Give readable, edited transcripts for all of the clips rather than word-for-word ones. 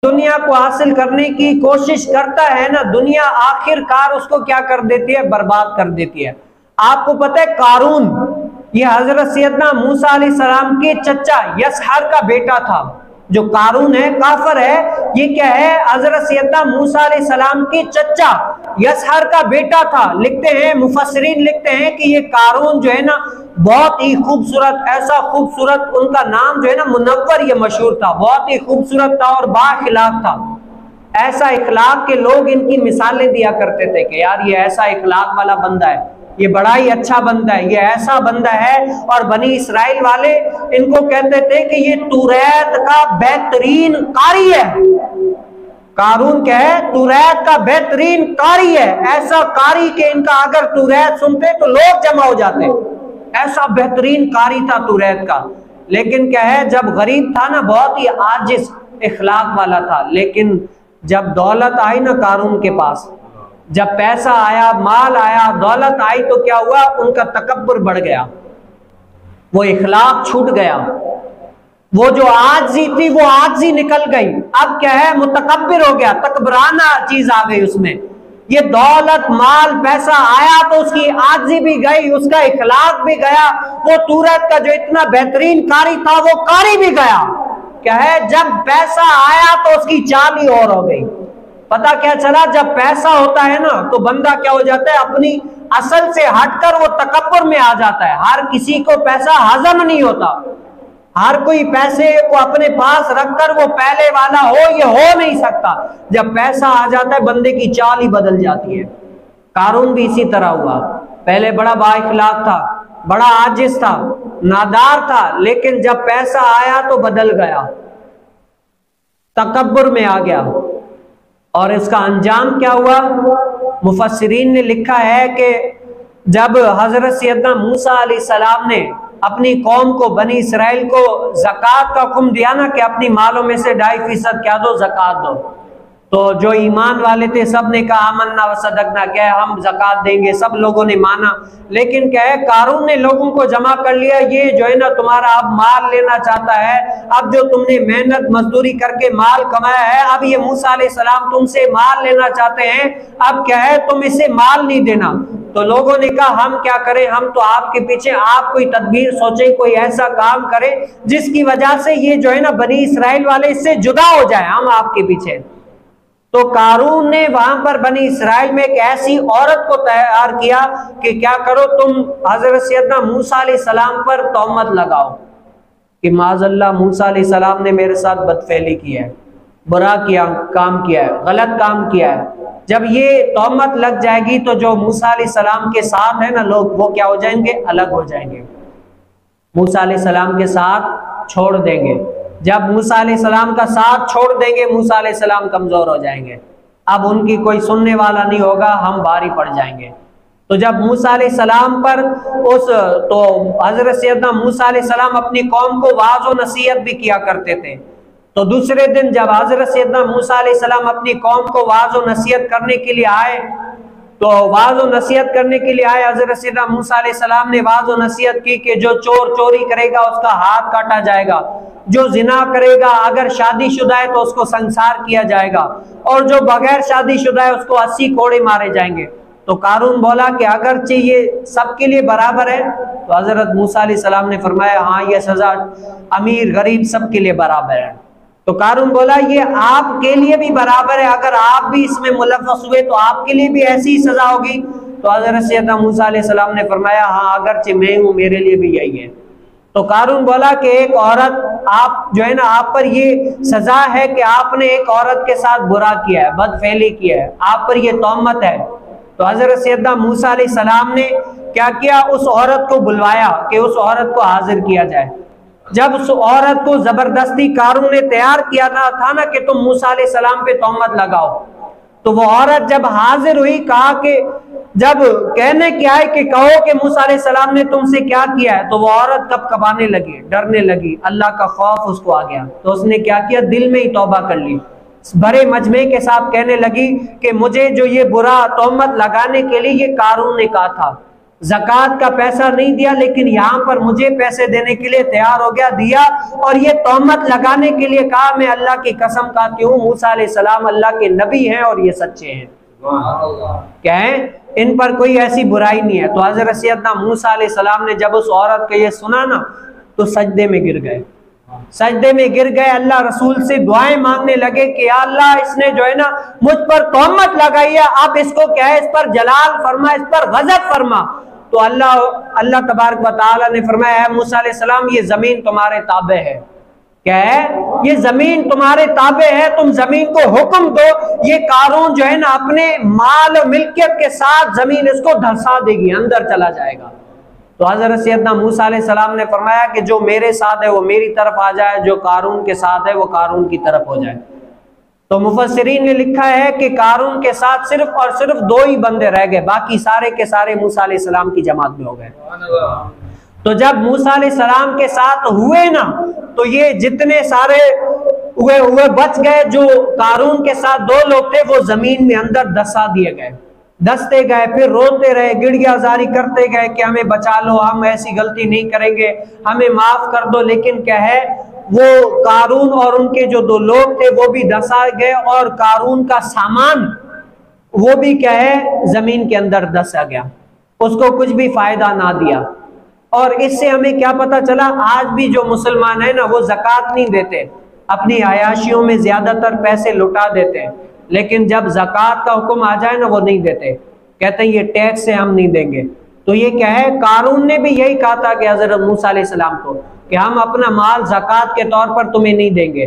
दुनिया को हासिल करने की कोशिश करता है ना, दुनिया आखिरकार उसको क्या कर देती है, बर्बाद कर देती है। आपको पता है कारून, ये हजरत सैयदना मूसा अलैहिस्सलाम के चचा यसहर का बेटा था। जो कारून है, काफर है, ये क्या है, हजरत सैयदना मूसा अलैहिस्सलाम के चचा यसहर का बेटा था। लिखते हैं मुफस्सिरीन, लिखते हैं कि ये कारून जो है ना बहुत ही खूबसूरत, ऐसा खूबसूरत, उनका नाम जो है ना मुनव्वर, ये मशहूर था, बहुत ही खूबसूरत था और बाखिलाक था। ऐसा इखलाक के लोग इनकी मिसालें दिया करते थे कि यार ये ऐसा इखलाक वाला बंदा है, ये बड़ा ही अच्छा बंदा है, ये ऐसा बंदा है। और बनी इस्राइल वाले इनको कहते थे कि ये तुरैत का बेहतरीन कारी है। कारून क्या है, तुरैत का बेहतरीन कारी है। ऐसा कारी के इनका अगर तुरैत सुनते तो लोग जमा हो जाते, ऐसा बेहतरीन कारी था तुरैत का। लेकिन क्या है, जब गरीब था ना, बहुत ही आजिज इखलाक वाला था। लेकिन जब दौलत आई ना कारून के पास, जब पैसा आया, माल आया, दौलत आई, तो क्या हुआ, उनका तकब्बुर बढ़ गया, वो इखलाक छूट गया, वो जो आजी थी वो आजी निकल गई। अब क्या है, मुतकब्बिर हो गया, तकबराना चीज आ गई उसमें। ये दौलत, माल, पैसा आया तो उसकी आजी भी गई, उसका इखलाक भी गया। वो तुरैत का जो इतना बेहतरीन कारी था वो कारी भी गया। क्या है, जब पैसा आया तो उसकी चाल ही और हो गई। पता क्या चला, जब पैसा होता है ना तो बंदा क्या हो जाता है, अपनी असल से हटकर वो तकब्बुर में आ जाता है। हर किसी को पैसा हजम नहीं होता, हर कोई पैसे को अपने पास रखकर वो पहले वाला हो, ये हो नहीं सकता। जब पैसा आ जाता है बंदे की चाल ही बदल जाती है। कारून भी इसी तरह हुआ, पहले बड़ा बाइखलाक था, बड़ा आजिज था, नादार था, लेकिन जब पैसा आया तो बदल गया, तकब्बुर में आ गया। और इसका अंजाम क्या हुआ, मुफस्सिरीन ने लिखा है कि जब हजरत सैयदना मूसा अलैहिस्सलाम ने अपनी कौम को, बनी इसराइल को ज़कात का हुक्म दिया ना कि अपनी मालों में से 2.5% क्या दो, ज़कात दो, तो जो ईमान वाले थे सब ने कहा आमन्ना व सदकना, क्या है हम ज़कात देंगे, सब लोगों ने माना। लेकिन क्या है, कारून ने लोगों को जमा कर लिया, ये जो है ना तुम्हारा अब माल लेना चाहता है, अब जो तुमने मेहनत मजदूरी करके माल कमाया है, अब ये मूसा अलैहिस्सलाम तुमसे माल लेना चाहते हैं, अब क्या है तुम इसे माल नहीं देना। तो लोगों ने कहा हम क्या करें, हम तो आपके पीछे, आप कोई तदबीर सोचे, कोई ऐसा काम करें जिसकी वजह से ये जो है ना बनी इसराइल वाले इससे जुदा हो जाए, हम आपके पीछे। तो कारून ने वहां पर बनी इसराइल में एक ऐसी औरत को तैयार किया कि क्या करो तुम हजरत सैयदना मूसा अलैहिस्सलाम पर तोहमत लगाओ कि माज़अल्लाह मूसा अलैहिस्सलाम ने मेरे साथ बदफेली की है, बुरा किया काम किया है, गलत काम किया है। जब ये तोहमत लग जाएगी तो जो मूसा अलैहिस्सलाम के साथ है ना लोग, वो क्या हो जाएंगे, अलग हो जाएंगे, मूसा अलैहिस्सलाम के साथ छोड़ देंगे। जब मूसा अलैहिस्सलाम का साथ छोड़ देंगे, मूसा अलैहिस्सलाम कमजोर हो जाएंगे, अब उनकी कोई सुनने वाला नहीं होगा, हम भारी पड़ जाएंगे। तो जब मूसा अलैहिस्सलाम पर तो हजरत सैयदना मूसा अलैहिस्सलाम अपनी कौम को वाज़ व नसीहत भी किया करते थे। तो दूसरे दिन जब हजरत सैयदना मूसा अलैहिस्सलाम अपनी कौम को वाज़ व नसीहत करने के लिए आए, तो वाज़ व नसीहत करने के लिए आए, हजरत सैयदना मूसा अलैहिस्सलाम ने वाज़ व नसीहत की कि जो चोर चोरी करेगा उसका हाथ काटा जाएगा, जो जिना करेगा अगर शादीशुदा है तो उसको संसार किया जाएगा, और जो बगैर शादीशुदा है उसको 80 कोड़े मारे जाएंगे। तो कारून बोला कि अगरचे ये सबके लिए बराबर है, तो हजरत मूसा अलैहिस्सलाम ने फरमाया हाँ ये सजा अमीर गरीब सबके लिए बराबर है। तो कारून बोला ये आपके लिए भी बराबर है, अगर आप भी इसमें मुलव्वस हुए तो आपके लिए भी ऐसी ही सजा होगी। तो हजरत सैयदना मूसा अलैहिस्सलाम ने फरमाया हाँ अगरचे मैं हूँ, मेरे लिए भी यही है। तो कारून बोला कि एक औरत, आप जो है ना, आप पर ये सजा है कि आपने एक औरत के साथ बुरा किया है, बदफेली किया है, आप पर ये तोहमत है। तो हजरत सैयदना मूसा अलैहिस्सलाम ने क्या किया, उस औरत को बुलवाया कि उस औरत को हाजिर किया जाए। जब उस औरत को जबरदस्ती कारून ने तैयार किया था ना कि तुम मूसा अलैहिस्सलाम पे तोहमत लगाओ, तो वो औरत जब हाजिर हुई, कहा कि जब कहने क्या है कि कहो कि मूसा अलैहिस्सलाम ने तुमसे क्या किया है, तो वो औरत कब-कबाने लगी, डरने लगी, अल्लाह का खौफ उसको आ गया। तो उसने क्या किया, दिल में ही तौबा कर ली, बड़े मजमे के साथ कहने लगी कि मुझे जो ये बुरा तोहमत लगाने के लिए ये कारून ने कहा था, ज़कात का पैसा नहीं दिया, लेकिन यहाँ पर मुझे पैसे देने के लिए तैयार हो गया, दिया, और ये तोहमत लगाने के लिए कहा मैं अल्लाह की कसम खाती हूँ मूसा अलैहिस्सलाम अल्लाह के नबी हैं और ये सच्चे हैं। क्या है, इन पर कोई ऐसी बुराई नहीं है। तो हज़रत सैयदना मूसा अलैहिस्सलाम ने जब उस औरत का ये सुना ना, तो सजदे में गिर गए, सजदे में गिर गए। अल्लाह रसूल से दुआएं मांगने लगे कि या अल्लाह, इसने जो है ना मुझ पर तोहमत लगाई है, अब इसको क्या है, इस पर जलाल फरमा, इस पर गजब फरमा। तो अल्लाह तबारक व तआला ने फरमाया, मूसा अलैहिस्सलाम ये जमीन तुम्हारे ताबे है। क्या है, ये जमीन तुम्हारे ताबे है, तुम जमीन को हुक्म दो, ये कारून जो है ना अपने माल और मिल्कियत के साथ जमीन इसको धंसा देगी, अंदर चला जाएगा। तो हजरत सैयदना मूसा अलैहिस्सलाम ने फरमाया कि जो मेरे साथ है वो मेरी तरफ आ जाए, जो कारून के साथ है वो कारून की तरफ हो जाए। तो मुफस्सिरीन ने लिखा है कि कारून के साथ सिर्फ और सिर्फ 2 ही बंदे रह गए, बाकी सारे के सारे मूसा अलैहिस्सलाम की जमात में हो गए। तो जब मूसा अलैहिस्सलाम के साथ हुए ना, तो ये जितने सारे हुए बच गए। जो कारून के साथ 2 लोग थे वो जमीन में अंदर धंसा दिए गए, दसते गए, फिर रोते रहे, गिड़गियाजारी करते गए कि हमें बचा लो, हम ऐसी गलती नहीं करेंगे, हमें माफ कर दो। लेकिन क्या है, वो कारून और उनके जो 2 लोग थे वो भी धंसा गए, और कारून का सामान वो भी क्या है, जमीन के अंदर धंसा गया, उसको कुछ भी फायदा ना दिया। और इससे हमें क्या पता चला, आज भी जो मुसलमान है ना वो ज़कात नहीं देते, अपनी आयाशियों में ज्यादातर पैसे लुटा देते हैं, लेकिन जब ज़कात का हुक्म आ जाए ना वो नहीं देते, कहते हैं ये टैक्स से हम नहीं देंगे। तो ये क्या है, कारून ने भी यही कहा था कि हजरत मूसा अलैहिस्सलाम को कि हम अपना माल ज़कात के तौर पर तुम्हें नहीं देंगे।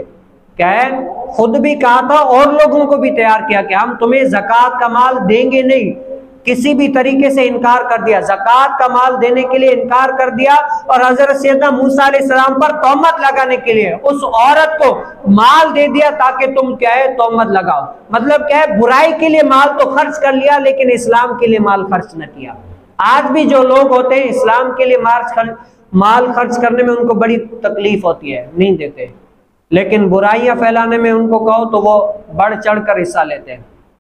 क्या है, खुद भी कहा था और लोगों को भी तैयार किया कि हम तुम्हें ज़कात का माल देंगे नहीं, किसी भी तरीके से इनकार कर दिया, ज़कात का माल देने के लिए इनकार कर दिया। और हजरत सैयदना मूसा अलैहिस्सलाम पर तोहमत लगाने के लिए उस औरत को माल दे दिया ताकि तुम क्या है, तोहमत लगाओ। मतलब क्या है, बुराई के लिए माल तो खर्च कर लिया, लेकिन इस्लाम के लिए माल खर्च न किया। आज भी जो लोग होते हैं इस्लाम के लिए माल खर्च करने में उनको बड़ी तकलीफ होती है, नहीं देते, लेकिन बुराइयां फैलाने में उनको कहो तो वो बढ़ चढ़ कर हिस्सा लेते हैं।